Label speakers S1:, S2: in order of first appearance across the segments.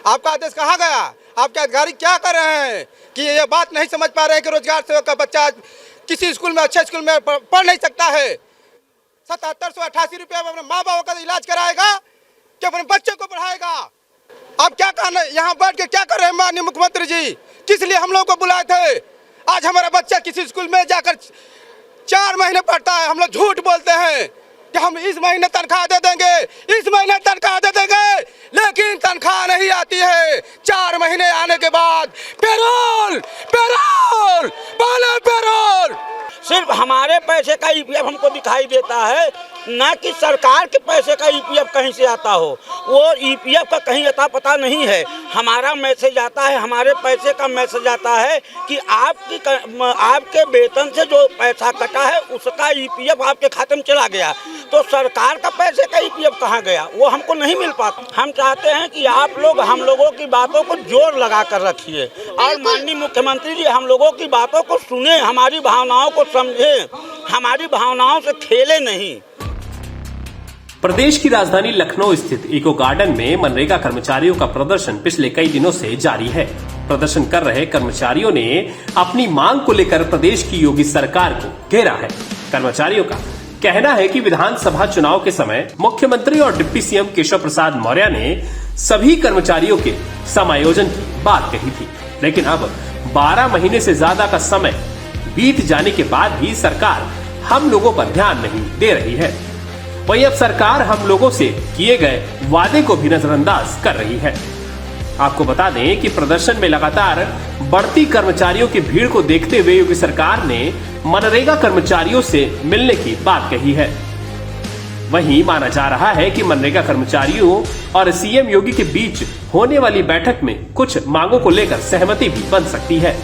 S1: आपका आदेश कहाँ गया? आपके अधिकारी क्या कर रहे हैं कि ये बात नहीं समझ पा रहे हैं कि रोजगार सेवक का बच्चा किसी स्कूल में, अच्छे स्कूल में पढ़ नहीं सकता है। 7788 रुपये में अपने माँ बाप का इलाज कराएगा कि अपने बच्चे को पढ़ाएगा? आप क्या कहना, यहाँ बैठ के क्या कर रहे हैं माननीय मुख्यमंत्री जी? किस लिए हम लोग को बुलाए थे? आज हमारा बच्चा किसी स्कूल में जाकर 4 महीने पढ़ता है, हम लोग झूठ बोलते हैं कि हम इस महीने तनख्वाह दे देंगे, इस महीने तनख्वाह दे देंगे, लेकिन तनख्वाह नहीं आती है। 4 महीने आने के बाद पेरोल पेरोल बोले पेरोल।
S2: सिर्फ हमारे पैसे का ईपीएफ हमको दिखाई देता है, ना कि सरकार के पैसे का ईपीएफ कहीं से आता हो। वो ईपीएफ का कहीं अता पता नहीं है। हमारा मैसेज आता है, हमारे पैसे का मैसेज आता है कि आपके वेतन से जो पैसा कटा है उसका ईपीएफ आपके खाते में चला गया। तो सरकार का पैसे का ईपीएफ कहाँ गया, वो हमको नहीं मिल पाता। हम चाहते हैं कि आप लोग हम लोगों की बातों को जोर लगा कर रखिए और माननीय मुख्यमंत्री जी हम लोगों की बातों को सुने, हमारी भावनाओं को समझे, हमारी भावनाओं से खेले नहीं।
S3: प्रदेश की राजधानी लखनऊ स्थित इको गार्डन में मनरेगा कर्मचारियों का प्रदर्शन पिछले कई दिनों से जारी है। प्रदर्शन कर रहे कर्मचारियों ने अपनी मांग को लेकर प्रदेश की योगी सरकार को घेरा है। कर्मचारियों का कहना है कि विधानसभा चुनाव के समय मुख्यमंत्री और डिप्टी सीएम केशव प्रसाद मौर्य ने सभी कर्मचारियों के समायोजन की बात कही थी, लेकिन अब 12 महीने से ज्यादा का समय बीत जाने के बाद भी सरकार हम लोगों पर ध्यान नहीं दे रही है। वही अब सरकार हम लोगों से किए गए वादे को भी नजरअंदाज कर रही है। आपको बता दें कि प्रदर्शन में लगातार बढ़ती कर्मचारियों की भीड़ को देखते हुए योगी सरकार ने मनरेगा कर्मचारियों से मिलने की बात कही है। वहीं माना जा रहा है कि मनरेगा कर्मचारियों और सीएम योगी के बीच होने वाली बैठक में कुछ मांगों को लेकर सहमति भी बन सकती है।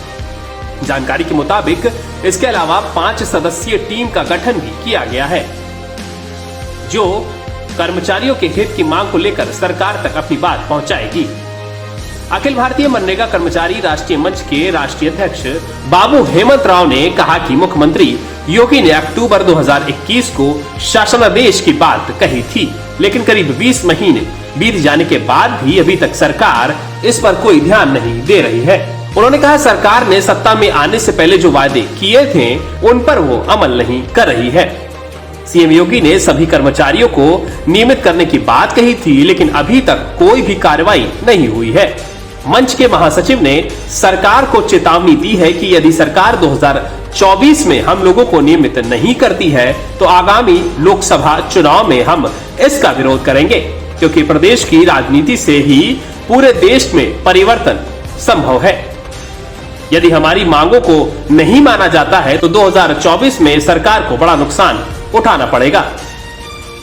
S3: जानकारी के मुताबिक इसके अलावा 5 सदस्यीय टीम का गठन भी किया गया है, जो कर्मचारियों के हित की मांग को लेकर सरकार तक अपनी बात पहुंचाएगी। अखिल भारतीय मनरेगा कर्मचारी राष्ट्रीय मंच के राष्ट्रीय अध्यक्ष बाबू हेमंत राव ने कहा कि मुख्यमंत्री योगी ने अक्टूबर 2021 को शासनादेश की बात कही थी, लेकिन करीब 20 महीने बीत जाने के बाद भी अभी तक सरकार इस पर कोई ध्यान नहीं दे रही है। उन्होंने कहा सरकार ने सत्ता में आने से पहले जो वादे किए थे उन पर वो अमल नहीं कर रही है। सीएम योगी ने सभी कर्मचारियों को नियमित करने की बात कही थी, लेकिन अभी तक कोई भी कार्रवाई नहीं हुई है। मंच के महासचिव ने सरकार को चेतावनी दी है कि यदि सरकार 2024 में हम लोगों को नियमित नहीं करती है तो आगामी लोकसभा चुनाव में हम इसका विरोध करेंगे, क्योंकि प्रदेश की राजनीति से ही पूरे देश में परिवर्तन संभव है। यदि हमारी मांगों को नहीं माना जाता है तो 2024 में सरकार को बड़ा नुकसान उठाना पड़ेगा।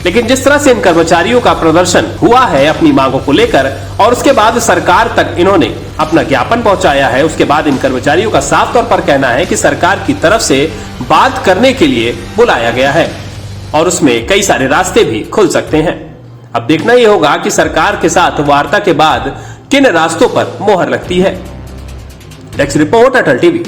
S3: लेकिन जिस तरह से इन कर्मचारियों का प्रदर्शन हुआ है अपनी मांगों को लेकर और उसके बाद सरकार तक इन्होंने अपना ज्ञापन पहुंचाया है, उसके बाद इन कर्मचारियों का साफ तौर पर कहना है कि सरकार की तरफ से बात करने के लिए बुलाया गया है और उसमें कई सारे रास्ते भी खुल सकते हैं। अब देखना यह होगा कि सरकार के साथ वार्ता के बाद किन रास्तों पर मोहर लगती है। डेस्क रिपोर्ट अटल टीवी।